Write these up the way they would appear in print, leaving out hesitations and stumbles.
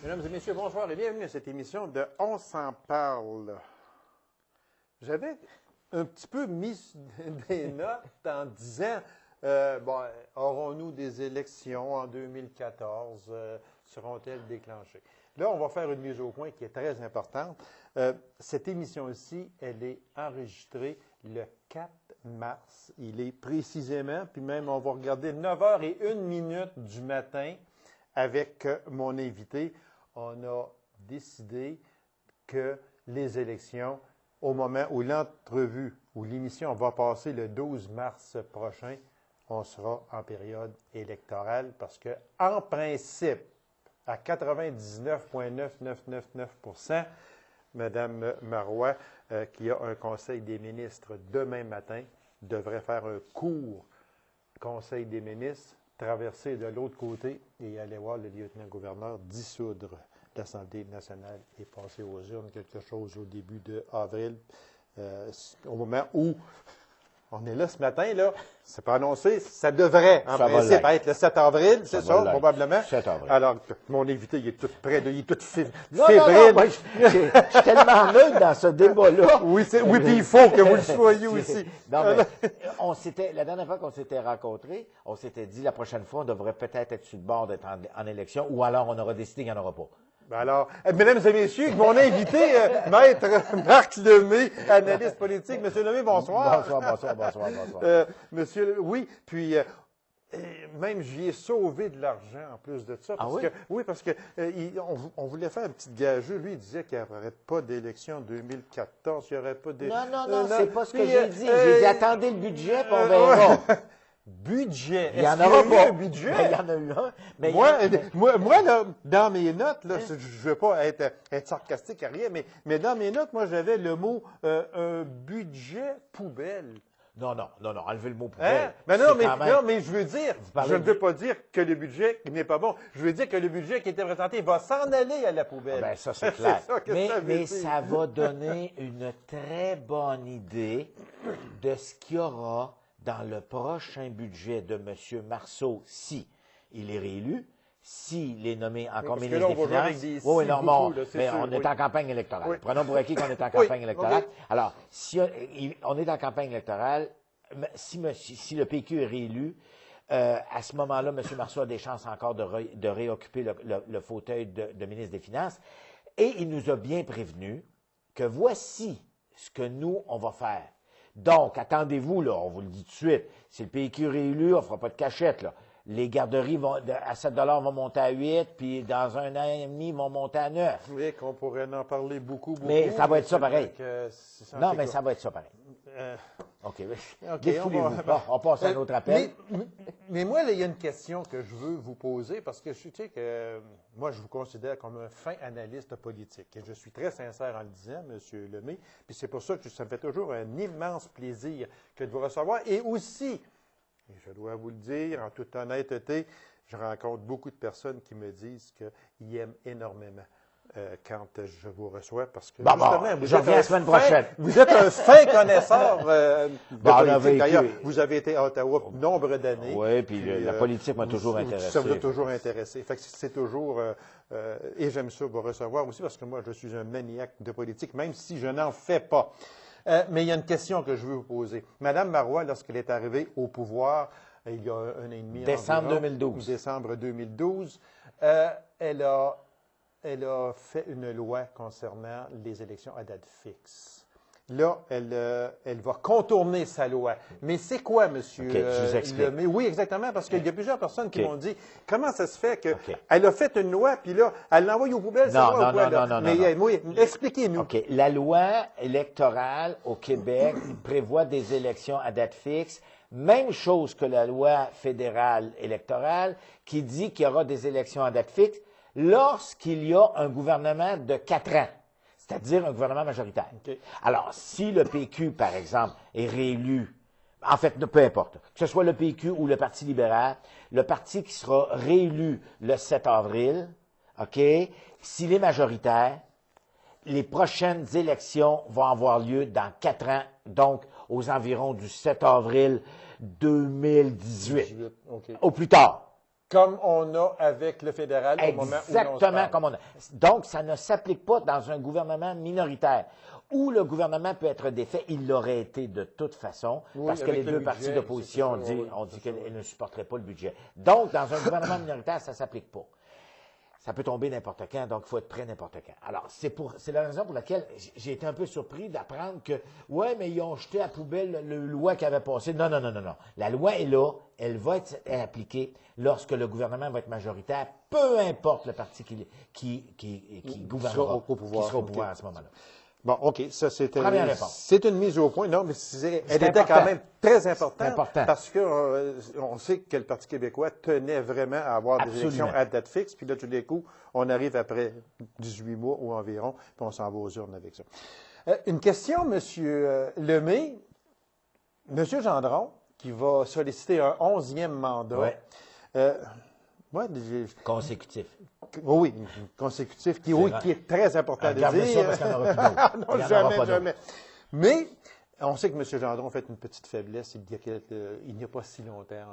Mesdames et messieurs, bonsoir et bienvenue à cette émission de On s'en parle. J'avais un petit peu mis des notes en disant, aurons-nous des élections en 2014? Seront-elles déclenchées? Là, on va faire une mise au point qui est très importante. Cette émission-ci, elle est enregistrée le 4 mars. Il est précisément, puis même on va regarder 9h01 du matin avec mon invité. On a décidé que les élections, au moment où l'entrevue, où l'émission va passer le 12 mars prochain, on sera en période électorale parce que, en principe, à 99,9999%, Mme Marois, qui a un conseil des ministres demain matin, devrait faire un court conseil des ministres, traverser de l'autre côté et aller voir le lieutenant-gouverneur dissoudre l'Assemblée nationale et passer aux urnes quelque chose au début d'avril, au moment où on est là ce matin, là, c'est pas annoncé, ça devrait en principe être le 7 avril, c'est ça, probablement. 7 avril. Alors, mon invité, il est tout près, il est tout fébrile. Non, moi, je suis tellement neutre dans ce débat-là. Oui, puis il faut que vous le soyez aussi. Non, mais la dernière fois qu'on s'était rencontrés, on s'était dit la prochaine fois, on devrait peut-être être sur le bord d'être en élection, ou alors on aura décidé qu'il n'y en aura pas. Ben alors, mesdames et messieurs, mon invité, Maître Marc Lemay, analyste politique. Monsieur Lemay, bonsoir. Bonsoir. Monsieur, oui, puis même j'y ai sauvé de l'argent en plus de ça. Parce parce que on voulait faire une petite gageure. Lui, il disait qu'il n'y aurait pas d'élection en 2014, il n'y aurait pas d'élection. Non, c'est pas ce que j'ai dit. J'ai dit, attendez le budget, puis on verra. Budget. Il y en aura pas. Un budget? Ben, il y en a eu un. Mais moi là, dans mes notes, là, je ne veux pas être sarcastique à rien, mais dans mes notes, moi, j'avais le mot un budget poubelle. Non, enlevez le mot poubelle. Ben non, mais je veux dire, je ne veux pas dire que le budget n'est pas bon. Je veux dire que le budget qui était présenté va s'en aller à la poubelle. Ben ça, c'est clair. Mais ça va donner une très bonne idée de ce qu'il y aura dans le prochain budget de M. Marceau, si il est réélu, s'il est nommé encore ministre des Finances. Oui, non, mais on est en campagne électorale. Oui. Prenons pour acquis qu'on est en campagne électorale. Okay. Alors, si on est en campagne électorale, si le PQ est réélu, à ce moment-là, M. Marceau a des chances encore de réoccuper le fauteuil de ministre des Finances. Et il nous a bien prévenu que voici ce que nous, on va faire. Donc, attendez-vous, là, on vous le dit tout de suite, si le PQ est réélu, on ne fera pas de cachette, là. Les garderies à 7 $ vont monter à 8, puis dans un an et demi, vont monter à 9. Oui, qu'on pourrait en parler beaucoup. Mais ça va être ça pareil. Ça va être ça pareil. OK. On passe à un autre appel. Mais moi, là, il y a une question que je veux vous poser, parce que je sais que moi, je vous considère comme un fin analyste politique. Et je suis très sincère en le disant, M. Lemay. Puis c'est pour ça que ça me fait toujours un immense plaisir que de vous recevoir. Et aussi, et je dois vous le dire, en toute honnêteté, je rencontre beaucoup de personnes qui me disent qu'ils aiment énormément quand je vous reçois, parce que je reviens la semaine prochaine. Vous êtes un fin connaisseur de politique. D'ailleurs, vous avez été à Ottawa nombre d'années. Oui, puis la politique m'a toujours intéressé. Ça vous a toujours intéressé. Fait que c'est toujours... et j'aime ça vous recevoir aussi, parce que moi, je suis un maniaque de politique, même si je n'en fais pas. Mais il y a une question que je veux vous poser. Madame Marois, lorsqu'elle est arrivée au pouvoir, il y a un an et demi Décembre environ, 2012. Décembre 2012, elle a fait une loi concernant les élections à date fixe. Là, elle va contourner sa loi. Mais c'est quoi, monsieur Lemay? Oui, exactement, parce qu'il y a plusieurs personnes qui m'ont dit, comment ça se fait qu'elle a fait une loi, puis là, elle l'envoie aux poubelles, Non. Mais oui, expliquez-nous. OK. La loi électorale au Québec prévoit des élections à date fixe. Même chose que la loi fédérale électorale qui dit qu'il y aura des élections à date fixe lorsqu'il y a un gouvernement de 4 ans, c'est-à-dire un gouvernement majoritaire. Okay. Alors, si le PQ, par exemple, est réélu, en fait, peu importe, que ce soit le PQ ou le Parti libéral, le parti qui sera réélu le 7 avril, OK, s'il est majoritaire, les prochaines élections vont avoir lieu dans 4 ans, donc aux environs du 7 avril 2018, au plus tard. Comme on a avec le fédéral au moment où on se Exactement parle. comme on a. Donc, ça ne s'applique pas dans un gouvernement minoritaire. Où le gouvernement peut être défait, il l'aurait été de toute façon, Oui, parce que avec les le deux budget, partis d'opposition c'est ça, oui, ont dit c'est ça, qu'elles ne supporteraient pas le budget. Donc, dans un gouvernement minoritaire, ça ne s'applique pas. Ça peut tomber n'importe quand, donc il faut être prêt n'importe quand. Alors, c'est la raison pour laquelle j'ai été un peu surpris d'apprendre que, ouais, mais ils ont jeté à poubelle la loi qui avait passé. Non, non, non, non, non. La loi est là, elle va être appliquée lorsque le gouvernement va être majoritaire, peu importe le parti qui gouvernera, au pouvoir. qui sera au pouvoir à ce moment-là. Bon, OK, ça c'était. Première réponse. C'est une mise au point. Non, mais elle était important. quand même très importante. C'est important. Parce que on sait que le Parti québécois tenait vraiment à avoir des Absolument. élections à date fixe. Puis là, tout d'un coup, on arrive après 18 mois ou environ, puis on s'en va aux urnes avec ça. Une question, M. Lemay. M. Gendron, qui va solliciter un 11e mandat. Ouais. Moi, Consécutif. oui, consécutif, qui est très important de Regardez dire. ça parce qu'il n'y en aura plus d'autres. Non, Il y en aura jamais, pas jamais. Mais on sait que M. Gendron a fait une petite faiblesse il n'y a pas si longtemps,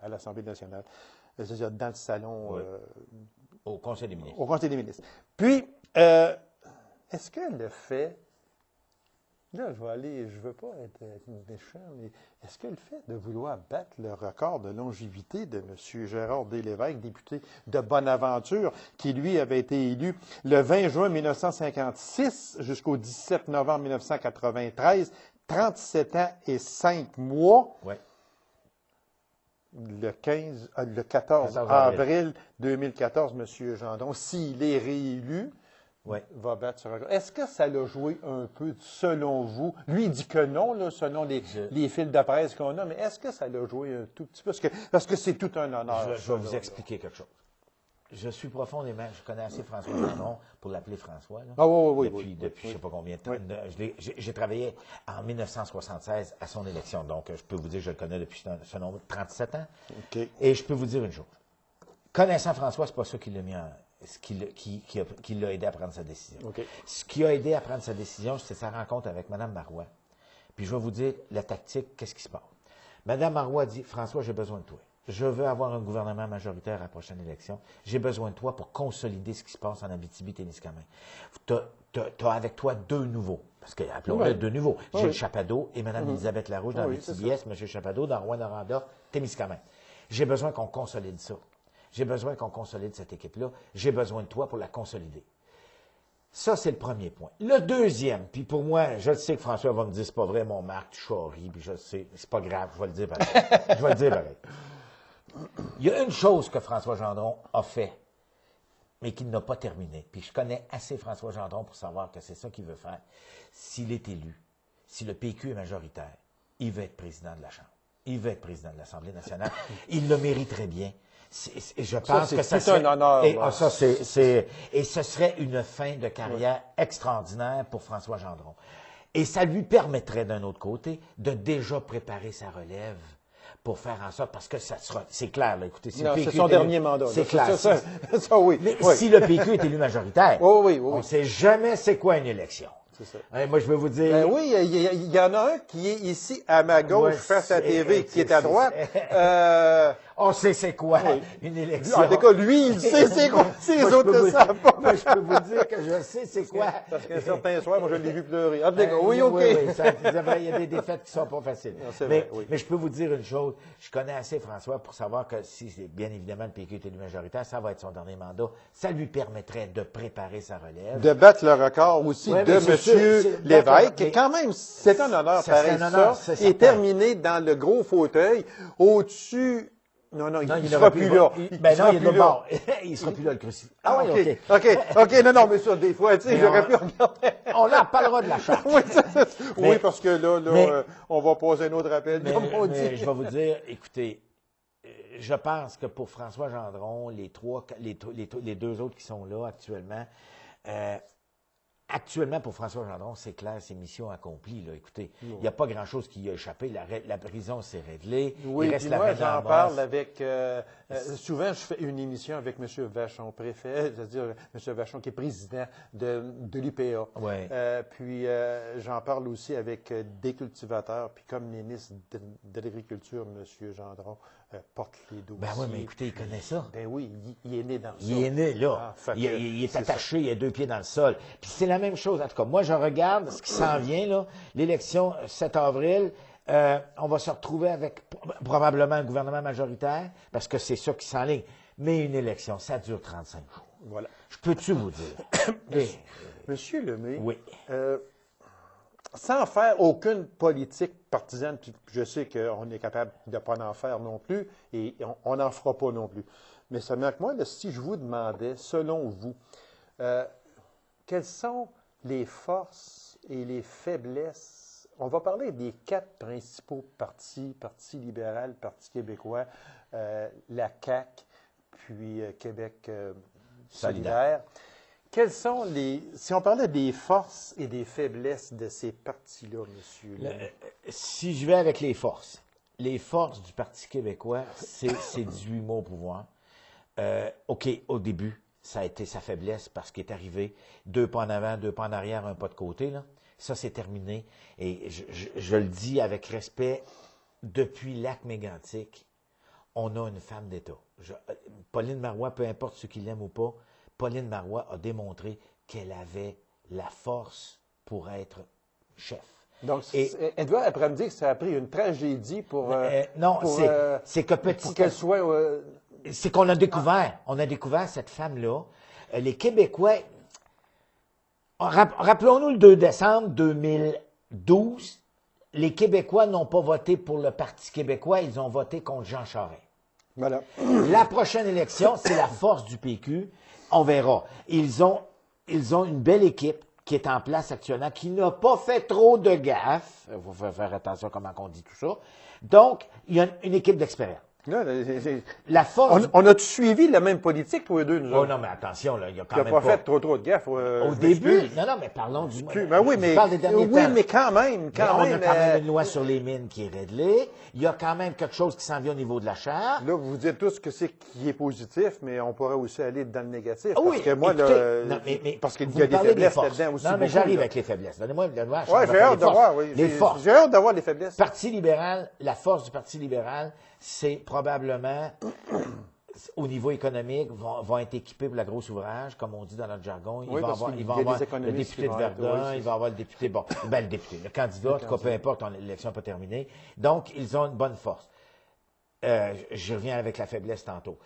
à l'Assemblée nationale, c'est-à-dire dans le salon, Oui. Au Conseil des ministres. au Conseil des ministres. Puis, est-ce que le fait, là, je veux pas être méchant, mais est-ce que le fait de vouloir battre le record de longévité de M. Gérard Deslévesque, député de Bonaventure, qui, lui, avait été élu le 20 juin 1956 jusqu'au 17 novembre 1993, 37 ans et 5 mois, Ouais. le 14 avril 2014, M. Gendron, s'il est réélu, Ouais. va battre ce record. Est-ce que ça l'a joué un peu, selon vous? Lui, il dit que non, là, selon les fils de presse qu'on a, mais est-ce que ça l'a joué un tout petit peu? Parce que c'est tout un honneur. Je vais vous expliquer quelque chose. Je suis profondément, je connais assez François Gendron pour l'appeler François. Là, Ah oui, depuis je ne sais pas combien de temps. J'ai travaillé en 1976 à son élection, donc je peux vous dire que je le connais depuis ce nombre, 37 ans. OK. Et je peux vous dire une chose. Connaissant François, c'est pas ça qui l'a mis qui l'a aidé à prendre sa décision. OK. Ce qui a aidé à prendre sa décision, c'est sa rencontre avec Mme Marois. Puis je vais vous dire la tactique, qu'est-ce qui se passe. Mme Marois dit, François, j'ai besoin de toi. Je veux avoir un gouvernement majoritaire à la prochaine élection. J'ai besoin de toi pour consolider ce qui se passe en Abitibi-Témiscamingue. Tu as avec toi deux nouveaux, parce que appelons-le deux nouveaux. Gilles Chapado et Mme Élisabeth Larouche dans l'UTBS, M. Chapado dans Rouyn-Noranda, Témiscamingue. J'ai besoin qu'on consolide ça. J'ai besoin qu'on consolide cette équipe-là. J'ai besoin de toi pour la consolider. Ça, c'est le premier point. Le deuxième, puis pour moi, je sais que François va me dire, c'est pas vrai, mon Marc, tu charries, puis je sais, c'est pas grave, je vais le dire pareil. Je vais le dire pareil. Il y a une chose que François Gendron a fait, mais qu'il n'a pas terminé. Puis je connais assez François Gendron pour savoir que c'est ça qu'il veut faire. S'il est élu, si le PQ est majoritaire, il veut être président de la Chambre. Il veut être président de l'Assemblée nationale. Il le mérite très bien. Je pense que ça serait un honneur. Et ce serait une fin de carrière extraordinaire pour François Gendron. Et ça lui permettrait, d'un autre côté, de déjà préparer sa relève pour faire en sorte, parce que c'est clair, là, écoutez, si le PQ c'est son dernier mandat. C'est clair. Ça, oui. Mais si le PQ est élu majoritaire, oui. on ne sait jamais c'est quoi une élection. C'est ça. Moi, je veux vous dire... Ben oui, il y en a un qui est ici à ma gauche, face à la TV, qui est à droite. On sait c'est quoi une élection. En tout cas, lui, il sait c'est quoi. Si les autres ne savent pas. Moi, je peux vous dire que je sais c'est quoi. Parce qu'un certain soir, moi, je l'ai vu pleurer. En tout cas, oui, OK. Oui, il y a des défaites qui ne sont pas faciles. Non, mais je peux vous dire une chose. Je connais assez François pour savoir que si, bien évidemment, le PQ est élu majoritaire, ça va être son dernier mandat. Ça lui permettrait de préparer sa relève. De battre le record aussi de M. Lévesque. Quand même, c'est un honneur, pareil, ça. Et terminé dans le gros fauteuil, au-dessus... Non, il ne sera plus là. Ben non, il est de mort. Il ne sera plus là, le crucifix. Ah oui, OK, non, mais ça, des fois, tu sais, j'aurais pu regarder. On en parlera de la charte. Oui, parce que là, on va poser un autre appel, comme on dit. Mais je vais vous dire, écoutez, je pense que pour François Gendron, les deux autres qui sont là actuellement, pour François Gendron, c'est clair, c'est mission accomplie. Là. Écoutez, il n'y a pas grand-chose qui y a échappé. La prison s'est réglée. Oui, il reste puis la moi, j'en parle Amos. avec... souvent, je fais une émission avec M. Vachon, préfet, c'est-à-dire M. Vachon, qui est président de l'UPA. Ouais. Puis, j'en parle aussi avec des cultivateurs. Puis, comme ministre de l'Agriculture, M. Gendron porte les dossiers. Ben oui, mais écoutez, il connaît ça. Ben oui, il est né dans ça. Il est né là. Ah, fait Il, que il est c'est attaché, il a 2 pieds dans le sol. Puis c'est la même chose. En tout cas, moi, je regarde ce qui s'en vient, là. L'élection 7 avril. On va se retrouver avec probablement un gouvernement majoritaire, parce que c'est ça qui s'enligne. Mais une élection, ça dure 35 jours. Voilà. Je peux-tu vous dire? Monsieur Lemay, Oui. sans faire aucune politique partisane, puis je sais qu'on est capable de ne pas en faire non plus, et on n'en fera pas non plus. Mais ça marque moi, là, si je vous demandais, selon vous, quelles sont les forces et les faiblesses? On va parler des 4 principaux partis, Parti libéral, Parti québécois, la CAQ, puis Québec solidaire. Quelles sont si on parlait des forces et des faiblesses de ces partis-là, monsieur? Si je vais avec les forces du Parti québécois, c'est 18 mois au pouvoir. OK, au début, ça a été sa faiblesse parce qu'il est arrivé 2 pas en avant, 2 pas en arrière, 1 pas de côté, là. Ça, c'est terminé. Et je le dis avec respect, depuis Lac-Mégantic, on a une femme d'État. Pauline Marois, peu importe ce qu'il aime ou pas, Pauline Marois a démontré qu'elle avait la force pour être chef. Donc, elle doit après me dire que ça a pris une tragédie pour... non, c'est que petit... Pour qu'elle soit... c'est qu'on a découvert. On a découvert cette femme-là. Les Québécois... Rappelons-nous le 2 décembre 2012, les Québécois n'ont pas voté pour le Parti québécois, ils ont voté contre Jean Charest. Voilà. La prochaine élection, c'est la force du PQ. On verra. Ils ont une belle équipe qui est en place actuellement, qui n'a pas fait trop de gaffes. Il faut faire attention à comment on dit tout ça. Donc, il y a une équipe d'expérience. Là, La force... On a suivi la même politique pour les deux, nous Oh autres? non, mais attention, là, il y a quand Tu n'as même pas pas... fait trop de gaffes. Au début, non, mais parlons du... Ben oui, mais, je parle des derniers temps. oui, mais quand même, Mais on a quand même une loi sur les mines qui est réglée. Il y a quand même quelque chose qui s'en vient au niveau de la charte. Là, vous dites tous que c'est qui est positif, mais on pourrait aussi aller dans le négatif. Oui, parce que moi, écoutez, là, non, mais parce qu'il vous y a me des parlez des faiblesses forces. là-dedans aussi. Non, mais beaucoup, j'arrive là. avec les faiblesses. Donnez-moi le droit. Oui, j'ai hâte de voir, oui. Les forces. J'ai hâte d'avoir les faiblesses. Parti libéral, la force du Parti libéral, c'est probablement, au niveau économique, vont être équipés pour la grosse ouvrage, comme on dit dans notre jargon. Oui, parce qu'il y a avoir des le économistes député qui de vont être- Verdun, oui, il va avoir le député, le député, le candidat, en tout cas, peu importe, l'élection n'est pas terminée. Donc, ils ont une bonne force. Je reviens avec la faiblesse tantôt.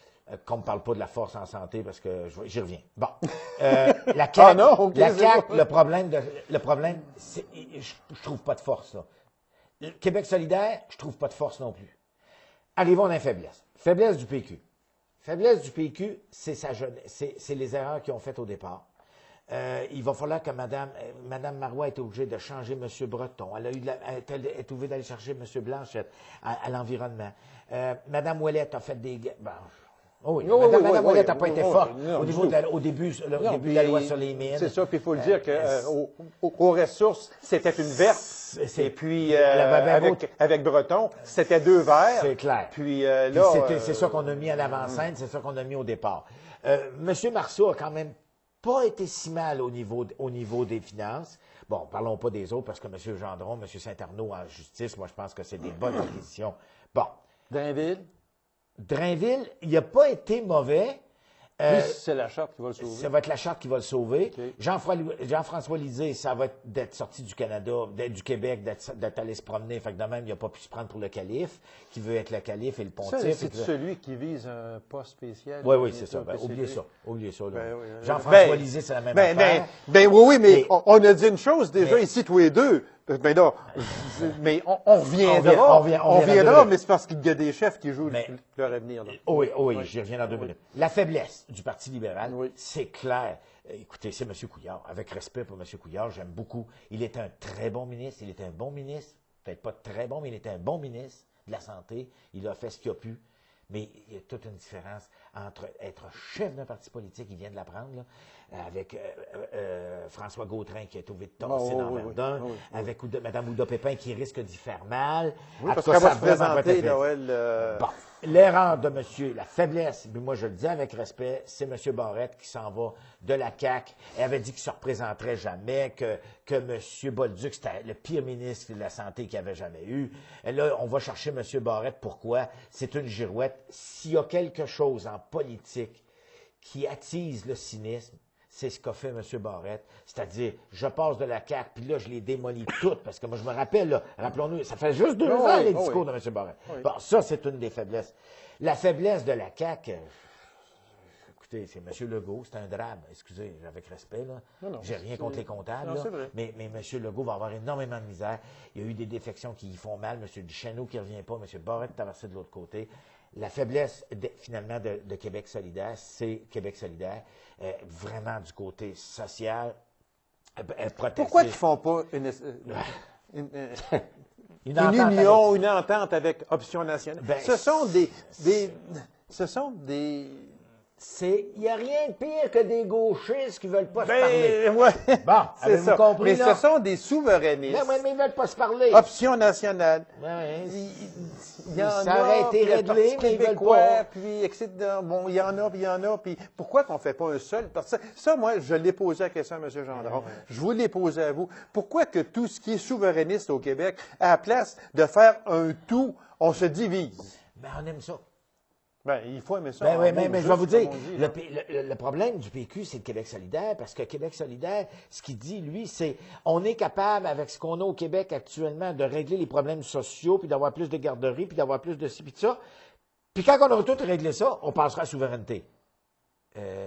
Qu'on ne parle pas de la force en santé, parce que j'y reviens. Bon. La CAQ, Ah non, ok, la c'est CAQ, bon. le problème, c'est, je trouve pas de force, là. Le Québec solidaire, je trouve pas de force non plus. Arrivons à la faiblesse. Faiblesse du PQ. Faiblesse du PQ, c'est les erreurs qu'ils ont faites au départ. Il va falloir que Mme Marois est obligée de changer M. Breton. Elle est obligée d'aller chercher M. Blanchette à l'environnement. Mme Ouellette a fait des... Ben, oh oui, Mme Ouellette n'a pas été forte au début de la loi sur les mines. C'est ça, puis il faut le dire qu'aux ressources, c'était une verte. Et puis, avec Breton, c'était 2 verts. C'est clair. Puis là... C'est ça qu'on a mis à l'avant-scène, c'est ça qu'on a mis au départ. M. Marceau a quand même pas été si mal au niveau des finances. Bon, parlons pas des autres, parce que M. Gendron, M. Saint-Arnaud en justice, moi, je pense que c'est des bonnes acquisitions. Bon. Drainville, il n'a pas été mauvais. c'est la Charte qui va le sauver. Ça va être la Charte qui va le sauver. Okay. Jean-François Lisée, ça va être d'être sorti du Canada, du Québec, d'être allé se promener. Fait que de même, il n'a pas pu se prendre pour le calife, qui veut être le calife et le pontife. C'est celui qui vise un poste spécial. Oui, c'est ça. Oubliez ça. Là. Oui. Jean-François Lisée, c'est la même affaire. Oui, mais on a dit une chose déjà ici, tous les deux. Ben non, mais on reviendra. On reviendra, mais c'est parce qu'il y a des chefs qui jouent leur avenir. Là. Oui, j'y reviens dans 2 minutes. La faiblesse du Parti libéral, c'est clair. Écoutez, c'est M. Couillard. Avec respect pour M. Couillard, j'aime beaucoup. Il est un très bon ministre. Il est un bon ministre. Peut-être pas très bon, mais il est un bon ministre de la Santé. Il a fait ce qu'il a pu. Mais il y a toute une différence entre être chef d'un parti politique, il vient de l'apprendre, là, avec François Gautrin qui est trouvé tassé dans Verdun, avec Mme Ouda Pépin qui risque d'y faire mal. Oui, parce qu'elle va se présenter, Noël. Bon, l'erreur de monsieur, la faiblesse, mais moi je le dis avec respect, c'est M. Barrette qui s'en va de la CAQ. Elle avait dit qu'il ne se représenterait jamais, que M. Bolduc, c'était le pire ministre de la Santé qu'il avait jamais eu. Et là, on va chercher M. Barrette. Pourquoi? C'est une girouette. S'il y a quelque chose en politique qui attise le cynisme, c'est ce qu'a fait M. Barrette. C'est-à-dire, je passe de la CAQ, puis là, je les démolis toutes, parce que moi, je me rappelle, là, rappelons-nous, ça fait juste 2 ans, les discours de M. Barrette. Oui. Bon, ça, c'est une des faiblesses. La faiblesse de la CAQ, écoutez, c'est M. Legault, c'est un drame. Excusez, avec respect, là. J'ai rien contre les comptables, là, mais M. Legault va avoir énormément de misère. Il y a eu des défections qui y font mal. M. Duchesneau qui ne revient pas, M. Barrette traversé de l'autre côté. La faiblesse, finalement, de Québec solidaire, c'est Québec solidaire, vraiment du côté social, protecteur. Pourquoi ils ne font pas une union, une entente avec Option nationale? Ben, ce sont des... Il n'y a rien de pire que des gauchistes qui ne veulent pas se parler. Ouais, bon, avez-vous compris, mais là? ce sont des souverainistes. Mais ils ne veulent pas se parler. Option nationale. Ça aurait été réglé, mais ils veulent pas. Puis, etc. Bon, il y en a, puis pourquoi qu'on ne fait pas un seul? Parce que ça, moi, je l'ai posé la question à M. Gendron. Je vous l'ai posé à vous. Pourquoi que tout ce qui est souverainiste au Québec, à la place de faire un tout, on se divise? Ben, on aime ça. Ben, il faut aimer ça. Ben oui, mais je vais vous dire, le problème du PQ, c'est le Québec solidaire, parce que Québec solidaire, ce qu'il dit, lui, c'est on est capable, avec ce qu'on a au Québec actuellement, de régler les problèmes sociaux, puis d'avoir plus de garderies, puis d'avoir plus de ci, puis de ça. Puis quand on aura tout réglé ça, on passera à la souveraineté.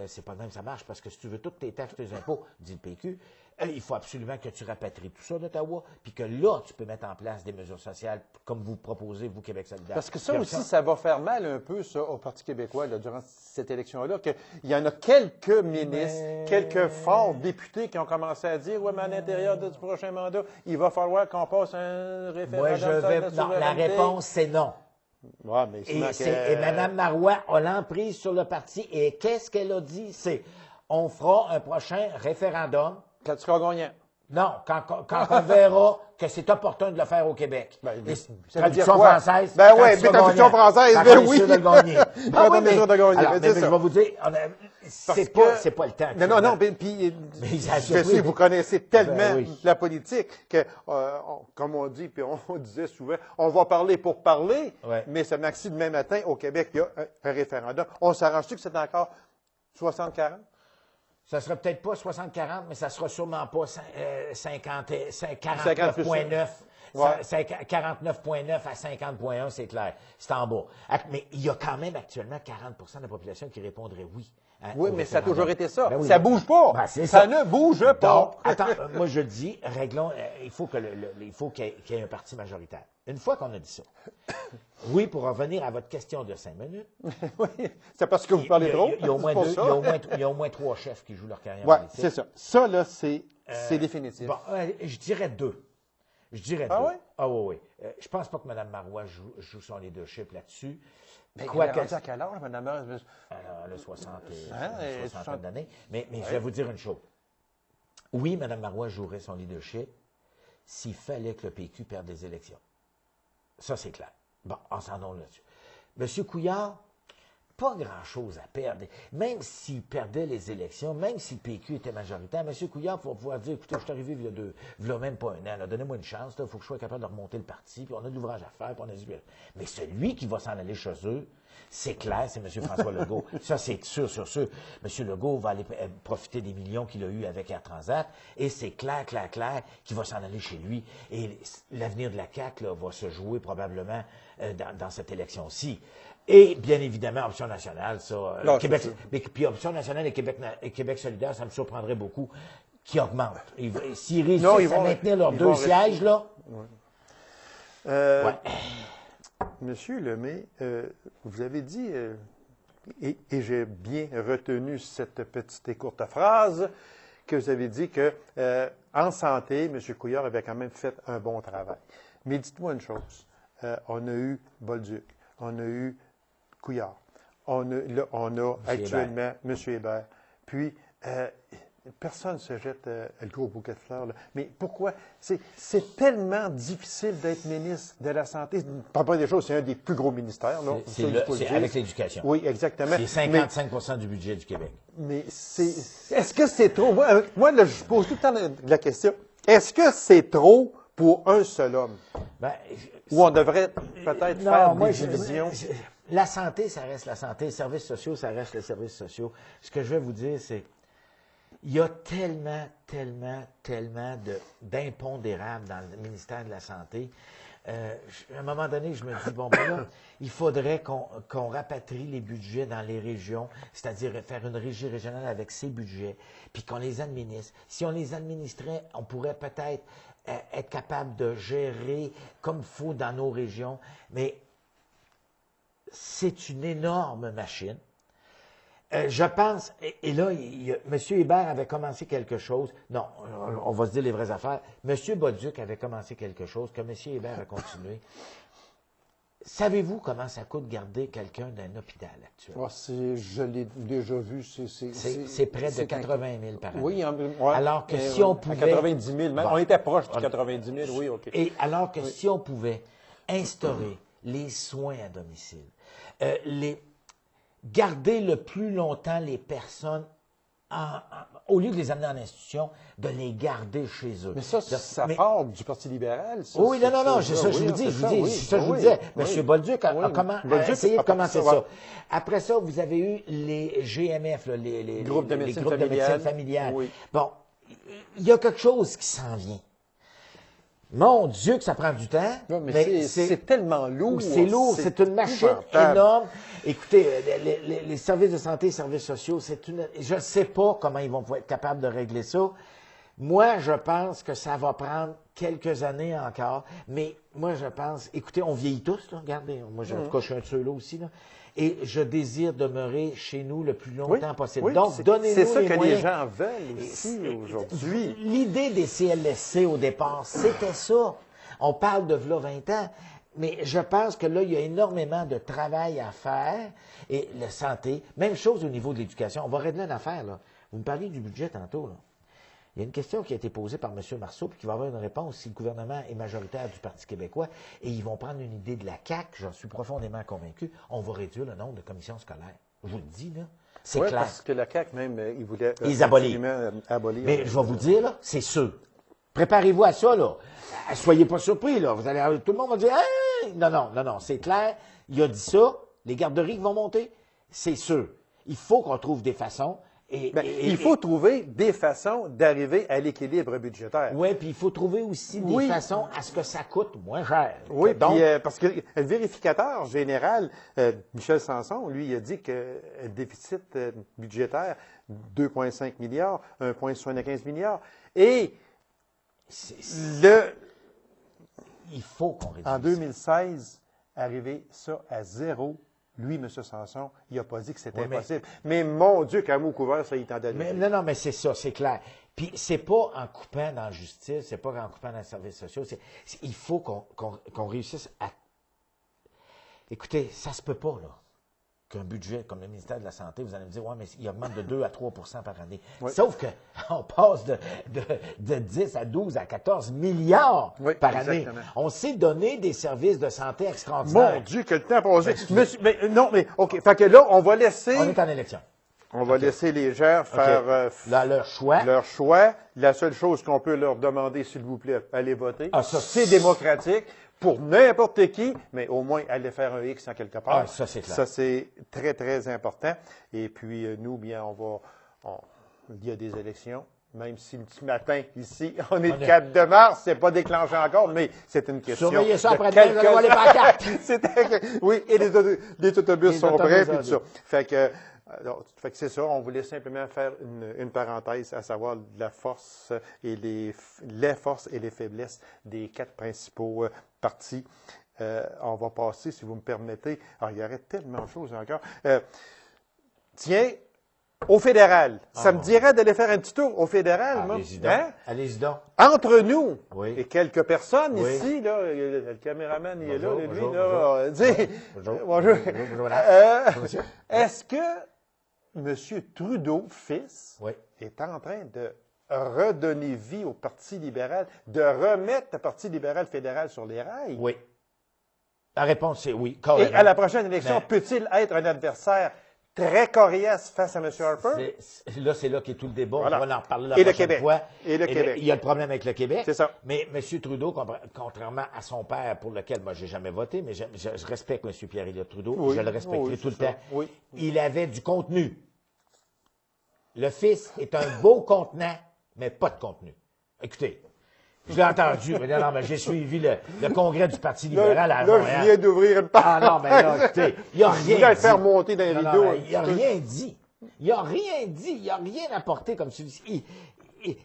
C'est pas de même que ça marche, parce que si tu veux toutes tes taxes, tes impôts, dit le PQ, il faut absolument que tu rapatries tout ça d'Ottawa, puis que là, tu peux mettre en place des mesures sociales, comme vous proposez, vous, Québec solidaire. Parce que ça aussi, ça va faire mal un peu, ça, au Parti québécois, là, durant cette élection-là, qu'il y en a quelques ministres, quelques forts députés qui ont commencé à dire, ouais, mais à l'intérieur du prochain mandat, il va falloir qu'on passe un référendum. Non, la réponse, c'est non. Ouais, mais et Mme Marois a l'emprise sur le parti. Et qu'est-ce qu'elle a dit? C'est on fera un prochain référendum. Quand tu seras gagnant. Non, quand on verra que c'est opportun de le faire au Québec. Traduction française. Ben oui, mais traduction française, ben oui. Mais je vais vous dire, c'est pas le temps. Non, puis je sais, vous connaissez tellement la politique que, comme on dit, puis on disait souvent, on va parler pour parler, mais ce maxi demain matin, au Québec, il y a un référendum. On s'arrange-tu que c'est encore 60-40? Ça ne sera peut-être pas 60-40, mais ça ne sera sûrement pas 49,9. 49,9 à 50,1, c'est clair. C'est en bas. Mais il y a quand même actuellement 40 de la population qui répondrait oui. Oui, mais ça a toujours été ça. Ben oui, ça ne bouge pas. Ben ça ne bouge pas. Donc, attends, moi je dis, réglons, il faut qu'il y ait un parti majoritaire. Une fois qu'on a dit ça, oui, pour revenir à votre question de 5 minutes. Oui, c'est parce que vous parlez trop. Il y a au moins 3 chefs qui jouent leur carrière politique. Oui, c'est ça. Ça, là, c'est définitif. Bon, je dirais 2. Ah oui? Ah oui. Je pense pas que Mme Marois joue son leadership là-dessus. Mais elle est rendue à quel âge, Mme Marois? Elle a 60 d'années. Mais je vais vous dire une chose. Oui, Mme Marois jouerait son leadership s'il fallait que le PQ perde des élections. Ça, c'est clair. Bon, on s'en donne là-dessus. M. Couillard, pas grand-chose à perdre. Même s'il perdait les élections, même si le PQ était majoritaire, M. Couillard va pouvoir dire, écoutez, je suis arrivé il y a même pas un an, donnez-moi une chance, il faut que je sois capable de remonter le parti, puis on a de l'ouvrage à faire, puis on a du... Mais celui qui va s'en aller chez eux, c'est clair, c'est M. François Legault. Ça, c'est sûr. M. Legault va aller profiter des millions qu'il a eus avec Air Transat, et c'est clair qu'il va s'en aller chez lui. Et l'avenir de la CAQ là, va se jouer probablement dans cette élection-ci. Et bien évidemment, Option nationale, ça, Québec, puis Option nationale et Québec solidaire, ça me surprendrait beaucoup, qui augmentent. S'ils réussissent à maintenir leurs 2 sièges, là... Monsieur Lemay, vous avez dit, et j'ai bien retenu cette petite et courte phrase, que vous avez dit que en santé, M. Couillard avait quand même fait un bon travail. Mais dites-moi une chose, on a eu Bolduc, on a eu Couillard. On a actuellement M. Hébert. Puis, personne ne se jette le gros bouquet de fleurs. Là. Mais pourquoi? C'est tellement difficile d'être ministre de la Santé. Pas des choses, c'est un des plus gros ministères. C'est avec l'éducation. Oui, exactement. C'est 55 du budget du Québec. Mais est-ce que c'est trop? Moi là, je pose tout le temps la question. Est-ce que c'est trop pour un seul homme? Ou on devrait peut-être faire des divisions? La santé, ça reste la santé. Les services sociaux, ça reste les services sociaux. Ce que je vais vous dire, c'est il y a tellement d'impondérables dans le ministère de la Santé. À un moment donné, je me dis, là, il faudrait qu'on rapatrie les budgets dans les régions, c'est-à-dire faire une régie régionale avec ses budgets, puis qu'on les administre. Si on les administrait, on pourrait peut-être être capable de gérer comme il faut dans nos régions, mais c'est une énorme machine. Je pense, et là, M. Hébert avait commencé quelque chose. Non, on va se dire les vraies affaires. M. Bolduc avait commencé quelque chose que M. Hébert a continué. Savez-vous comment ça coûte garder quelqu'un d'un hôpital actuel? Je l'ai déjà vu. C'est près de 80 000 par année. Oui, alors que si on pouvait... 90 000, même. On était proche du 90 000, oui, OK. Et alors que si on pouvait instaurer les soins à domicile, garder le plus longtemps les personnes, au lieu de les amener en institution, de les garder chez eux. Mais ça part du Parti libéral. Oui, non, c'est ça, je vous dis, je vous disais. M. Bolduc a essayé de commencer ça. Après ça, vous avez eu les GMF, les groupes de médecine familiale. Oui. Bon, il y a quelque chose qui s'en vient. Mon Dieu, que ça prend du temps. Non, mais c'est tellement lourd. C'est lourd, c'est une machine énorme. Écoutez, les services de santé, les services sociaux, je ne sais pas comment ils vont être capables de régler ça. Moi, je pense que ça va prendre quelques années encore. Mais moi, je pense, écoutez, on vieillit tous, là, regardez. Moi, en tout cas, je suis un de ceux-là aussi, là. Et je désire demeurer chez nous le plus longtemps possible. Oui, donc, donnez-nous c'est ça les que moyens. les gens veulent ici aujourd'hui. L'idée des CLSC au départ, c'était ça. On parle de v'là 20 ans, mais je pense que là, il y a énormément de travail à faire. Et la santé, même chose au niveau de l'éducation. On va régler une affaire, là. Vous me parliez du budget tantôt, là. Il y a une question qui a été posée par M. Marceau, puis qui va avoir une réponse si le gouvernement est majoritaire du Parti québécois, et ils vont prendre une idée de la CAQ, j'en suis profondément convaincu, on va réduire le nombre de commissions scolaires. Je vous le dis, là, c'est clair. Parce que la CAQ, même, ils voulaient abolir. Mais je vais vous dire, là, c'est sûr. Préparez-vous à ça, là. Soyez pas surpris, là. Tout le monde va dire, hey! Non, c'est clair. Il a dit ça, les garderies vont monter, c'est sûr. Il faut qu'on trouve des façons. Il faut trouver des façons d'arriver à l'équilibre budgétaire. Oui, puis il faut trouver aussi des façons à ce que ça coûte moins cher. Oui, donc, parce que le vérificateur général, Michel Sanson, lui, il a dit que le déficit budgétaire, 2,5 milliards, 1,75 milliards. Et il faut qu'on réduise. En 2016, arriver ça à zéro. Lui, M. Sanson, il n'a pas dit que c'était impossible. Mais mon Dieu, qu'à mot couvert, ça, il t'en donne. Non, mais c'est ça, c'est clair. Puis c'est pas en coupant dans la justice, c'est pas en coupant dans les services sociaux. Il faut qu'on réussisse à... Écoutez, ça se peut pas, là, qu'un budget comme le ministère de la Santé, vous allez me dire, ouais, mais il augmente de 2 à 3 par année. Oui. Sauf qu'on passe de 10 à 12 à 14 milliards par année. On s'est donné des services de santé extraordinaires. Mon Dieu, que le temps a passé. OK. Fait que là, on va laisser... On est en élection. On va laisser les gens faire leur choix. Leur choix. La seule chose qu'on peut leur demander, s'il vous plaît, allez voter. C'est démocratique. Pour n'importe qui, mais au moins aller faire un X en quelque part. Ça, c'est clair. Ça, c'est très, très important. Et puis, nous, bien, il y a des élections. Même si le petit matin, ici, on est le 4 de mars, c'est pas déclenché encore, mais c'est une question. Surveillez ça après-demain, vous allez voir les pancartes. Oui, et les autobus sont prêts, puis tout ça. Fait que c'est ça, on voulait simplement faire une parenthèse, à savoir la force et les forces et les faiblesses des 4 principaux partis. On va passer, si vous me permettez. Alors, il y aurait tellement de choses encore. Tiens, au fédéral. Ça me dirait d'aller faire un petit tour au fédéral, moi. Allez-y donc. Hein? Allez-y donc. Entre nous Oui. et quelques personnes Oui. ici, là, le caméraman, il est là, Bonjour, lui, bonjour, là. Dis, Bonjour. bonjour. Bonjour, madame. Bonjour, monsieur. Est-ce que M. Trudeau, fils, Oui. est en train de redonner vie au Parti libéral, de remettre le Parti libéral fédéral sur les rails? Oui. La réponse, c'est oui. Et Carrément. à la prochaine élection, Mais- peut-il être un adversaire très coriace face à M. Harper? C'est là qu'est tout le débat. Voilà. On va en reparler la Et le prochaine Québec. fois. Et le Québec. Il y a le problème avec le Québec. C'est ça. Mais M. Trudeau, contrairement à son père, pour lequel moi, j'ai jamais voté, mais je respecte M. Pierre-Éliott Trudeau, Oui. je le respecterai Oui, tout le c'est ça. temps. Oui. Il avait du contenu. Le fils est un beau contenant, mais pas de contenu. Écoutez, je l'ai entendu, mais non, mais j'ai suivi le congrès du Parti libéral à Là, Montréal. je viens d'ouvrir une page. Ah non, mais là, écoutez, il n'y a Je rien voulais le dit. faire monter dans les Non, non, rideaux. mais il n'a rien dit. Il n'a rien dit. Il n'a rien apporté comme celui-ci.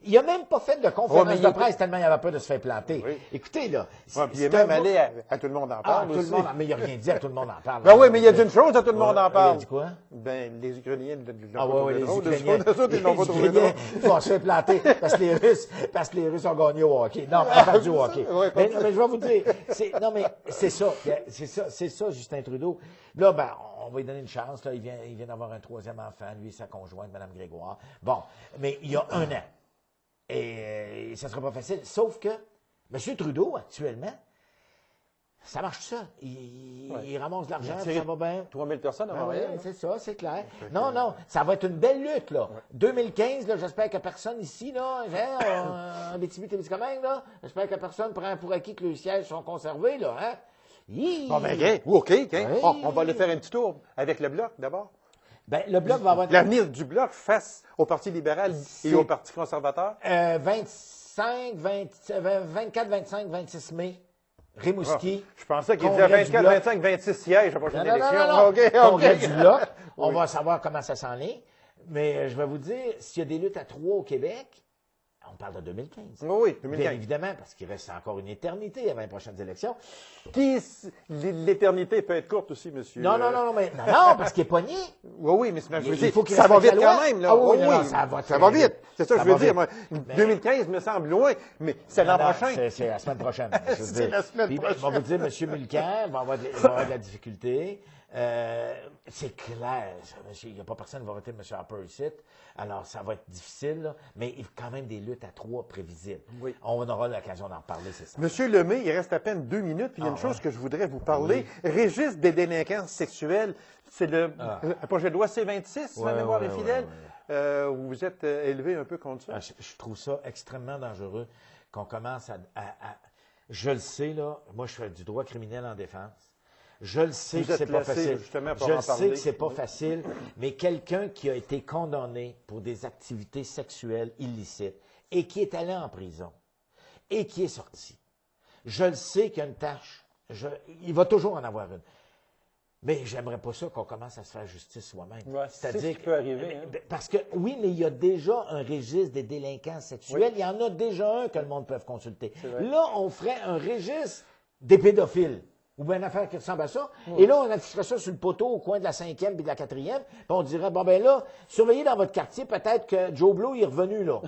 Il n'a même pas fait de Ouais, conférence mais de il presse tellement il avait peur de se faire planter. Oui. Écoutez, là. Ouais, puis il est c'est un même beau- allé à Tout le monde en Ah, parle tout le aussi. monde, mais il n'a rien dit à tout le monde en parle. Ben oui, mais il y a d'une chose à Tout le monde en Il parle. a dit quoi? Ben, les Ukrainiens ne l'ont Ah pas oui, trouvé les drôle. Ukrainiens. Eux autres, ils l'ont pas trouvé Ukrainiens drôle. vont se faire planter parce que les Russes ont gagné au hockey. Non, pas perdu au hockey. Ouais, Mais je vais vous dire, non, mais c'est ça, Justin Trudeau. Là, ben, on va lui donner une chance. Là, il vient d'avoir un troisième enfant, lui et sa conjointe, Mme Grégoire. Bon, mais il y a un an. Et ça ne sera pas facile. Sauf que M. Trudeau, actuellement, ça marche ça. Il ramasse de l'argent, Il a tiré ça va bien. 3000 personnes à Ah Montréal. oui, c'est ça, c'est clair. Non, non, ça va être une belle lutte, là. 2015, là, j'espère que personne ici, là, en Abitibi-Témiscamingue, là, j'espère que personne prend pour acquis que les sièges sont conservés, là, hein. Bon, ben, OK. OK. Oui. On va aller faire un petit tour avec le Bloc, d'abord. Ben, le Bloc va avoir L'avenir du Bloc face au Parti libéral et C'est- au Parti conservateur. 24, 25, 26 mai, Rimouski. Je pensais qu'il disait Congrès du 24, Bloc. 25, 26 sièges à la prochaine Non, non, élection. non, non, non. OK, Congrès du Bloc. On Oui. va savoir comment ça s'enligne. Mais je vais vous dire, s'il y a des luttes à 3 au Québec, on parle de 2015. Oui, Bien 2015. évidemment, parce qu'il reste encore une éternité avant les prochaines élections. L'éternité peut être courte aussi, monsieur. Non, mais non, parce qu'il est pogné. Oui, mais je veux Il dire, faut qu'il ça va respecte vite la quand loi. même. Là. Ah oui, Oh, non, ça va ça très va vite. vite. C'est ça que Ça je veux va dire. vite. Moi, Mais- 2015 me semble loin, mais c'est l'an Non, prochain. C'est la semaine prochaine. je veux C'est dire. la semaine Puis, prochaine. On va vous dire, M. Mulcair va avoir de la difficulté. C'est clair, ça, monsieur, il n'y a pas personne qui va voter M. Harper ici. Alors, ça va être difficile, là, mais il y a quand même des luttes à 3 prévisibles. Oui. On aura l'occasion d'en reparler, c'est ça. Monsieur Lemay, il reste à peine 2 minutes, puis il y a une chose que je voudrais vous parler. Registre des délinquances sexuelles, c'est le projet de loi C-26, si ma Ouais, mémoire ouais, est ouais, fidèle. ouais, Vous vous êtes élevé un peu contre ça. Ah, je trouve ça extrêmement dangereux qu'on commence à... Je le sais, là, moi, je fais du droit criminel en défense. Je le sais Vous que êtes c'est pas placé, facile. justement, pour Je en le sais parler. que c'est pas facile, mais quelqu'un qui a été condamné pour des activités sexuelles illicites et qui est allé en prison et qui est sorti, je le sais qu'il y a une tâche. Il va toujours en avoir une. Mais j'aimerais pas ça qu'on commence à se faire justice soi-même. Ouais, c'est ce qui peut arriver, hein. Parce que, oui, mais il y a déjà un registre des délinquants sexuels. Il y en a déjà un que le monde peut consulter. vrai. Là, on ferait un registre des pédophiles. Ou bien une affaire qui ressemble à ça. Et là, on afficherait ça sur le poteau au coin de la 5e et de la 4e. Puis on dirait, bon, ben là, surveillez dans votre quartier, peut-être que Joe Blow est revenu, là.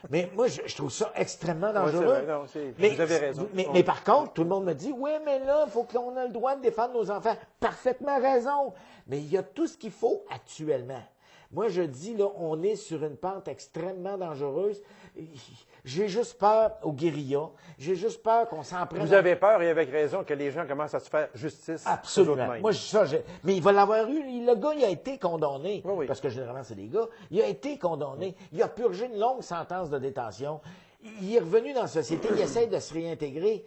Mais moi, je trouve ça extrêmement dangereux. vrai, non, vous avez raison. Mais par contre, tout le monde me dit, oui, mais là, il faut qu'on ait le droit de défendre nos enfants. Parfaitement raison. Mais il y a tout ce qu'il faut actuellement. Moi, je dis, là, on est sur une pente extrêmement dangereuse. J'ai juste peur aux guérillas. J'ai juste peur qu'on s'en prenne. Vous avez peur, et avec raison, que les gens commencent à se faire justice. Absolument. eux-mêmes. Moi, mais il va l'avoir eu. Le gars, il a été condamné. Oui, oui. Parce que généralement, c'est des gars. Il a été condamné. Il a purgé une longue sentence de détention. Il est revenu dans la société. Il essaie de se réintégrer.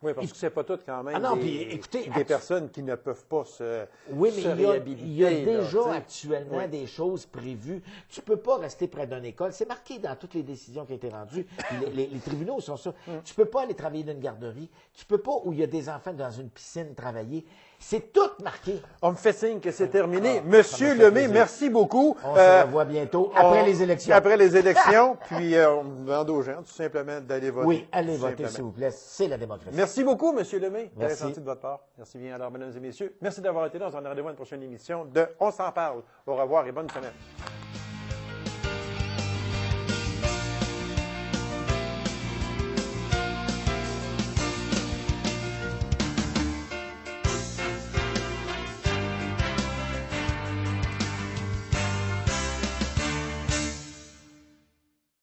Oui, parce que c'est pas tout quand même Ah non, des, puis, écoutez, des personnes qui ne peuvent pas se Oui, mais se il y a réhabiliter, là, déjà tu sais. actuellement Oui. des choses prévues. Tu peux pas rester près d'une école. C'est marqué dans toutes les décisions qui ont été rendues. Les tribunaux sont ça. Tu peux pas aller travailler dans une garderie. Tu peux pas où il y a des enfants dans une piscine travailler. C'est tout marqué. On me fait signe que c'est terminé. Monsieur ça me fait Lemay, plaisir. merci beaucoup. On se revoit bientôt après les élections. Après les élections, puis on demande aux gens tout simplement d'aller voter. Oui, allez tout voter, simplement. s'il vous plaît. C'est la démocratie. Merci beaucoup, Monsieur Lemay. Très Merci. gentil de votre part. Merci bien. Alors, mesdames et messieurs, merci d'avoir été là. On se donne rendez-vous à une prochaine émission de On s'en parle. Au revoir et bonne semaine.